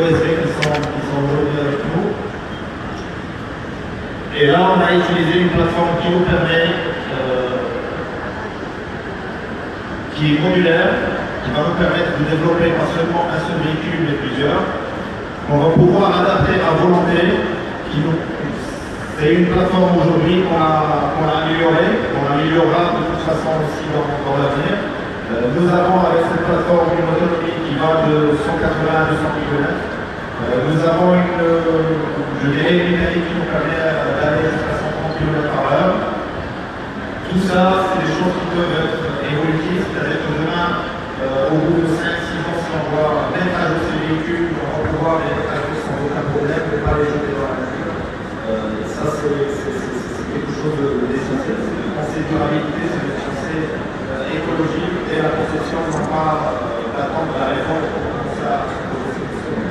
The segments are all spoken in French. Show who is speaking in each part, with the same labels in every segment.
Speaker 1: OSV qui sont aujourd'hui avec nous. Et là, on a utilisé une plateforme qui nous permet, qui est modulaire, qui va nous permettre de développer pas seulement un seul véhicule, mais plusieurs. On va pouvoir adapter à volonté. C'est une plateforme aujourd'hui qu'on a améliorée, qu'on améliorera de toute façon aussi dans l'avenir. Nous avons avec cette plateforme une autonomie qui va de 180 à 200 km. Nous avons une mécanique qui nous permet d'aller jusqu'à 130 km/h. Tout ça, c'est des choses qui peuvent être évolutives, c'est-à-dire que demain, au bout de 5-6 ans, si on doit mettre à jour ces véhicules, on va pouvoir les mettre à jour sans aucun problème, ne pas les jeter dans la nature. Ça, c'est quelque chose d'essentiel. C'est de penser durabilité, c'est de penser écologie et la conception, non pas d'attendre la réforme pour commencer à proposer des solutions.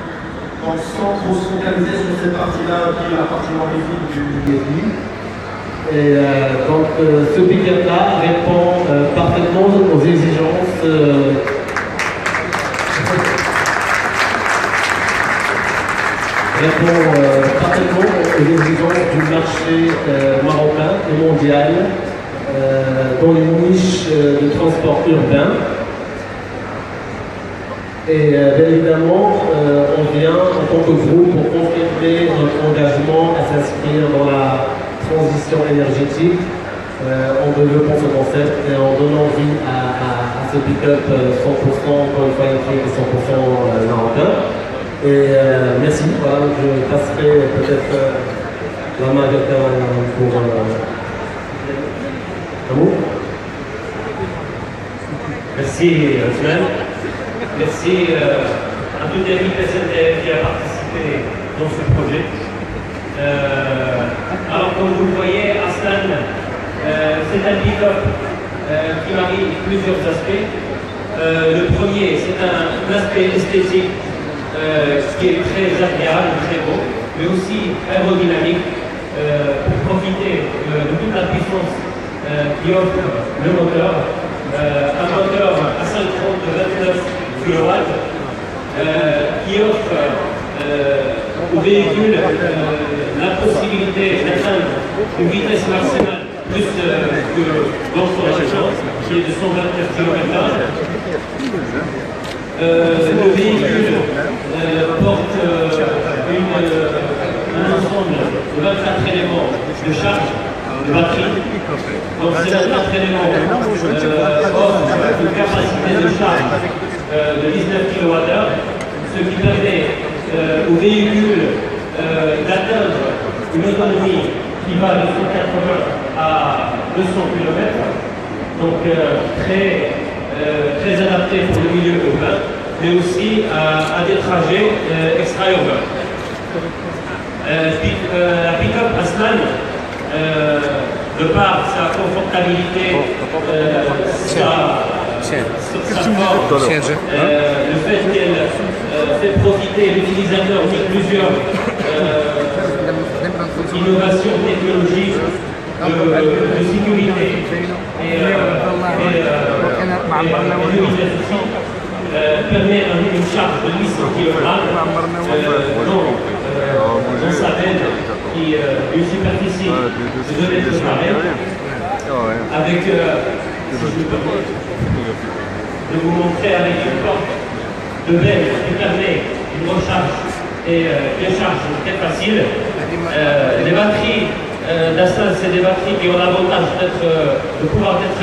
Speaker 1: Donc, sans trop se focaliser sur cette partie-là, qui est la partie horrifique du DSI.
Speaker 2: Et donc, ce pick-up-là répond parfaitement aux exigences du marché marocain et mondial dans les niches de transport urbain. Et bien évidemment, on vient en tant que groupe pour confirmer notre engagement à s'inscrire dans la transition énergétique en développant ce concept et en donnant vie à ce pick-up 100% encore une fois électrique et 100% marocain. Et merci, voilà, je passerai peut-être la main à quelqu'un pour un mot.
Speaker 3: Merci Ousmane. Merci à toute l'équipe SNCF qui a participé dans ce projet. Alors comme vous le voyez, Aslan, c'est un pick-up qui marie plusieurs aspects. Le premier, c'est un aspect esthétique qui est très agréable, très beau, mais aussi aérodynamique pour profiter de toute la puissance qui offre le moteur. Un moteur à 5 de 29 kW qui offre au véhicule la possibilité d'atteindre une vitesse maximale plus que dans son agence, qui est de 129 km/h. Le véhicule porte un ensemble de 24 éléments de charge, de batterie. Donc ces 24 éléments offrent une capacité de charge de 19 kWh, ce qui permet au véhicule d'atteindre une autonomie qui va de 180 à 200 km, donc très adapté pour le milieu urbain, mais aussi à des trajets extra-urbains. La pick-up Aslan, de par sa confortabilité, sa forme, le fait qu'elle fait profiter l'utilisateur de plusieurs innovations technologiques de sécurité et permet une charge de 800 kg dans sa benne qui une superficie de 2 mètres carrés avec, si je peux de vous montrer avec une porte de benne qui permet une recharge et une charge très facile. Les batteries d'Aslan, c'est des batteries qui ont l'avantage de pouvoir être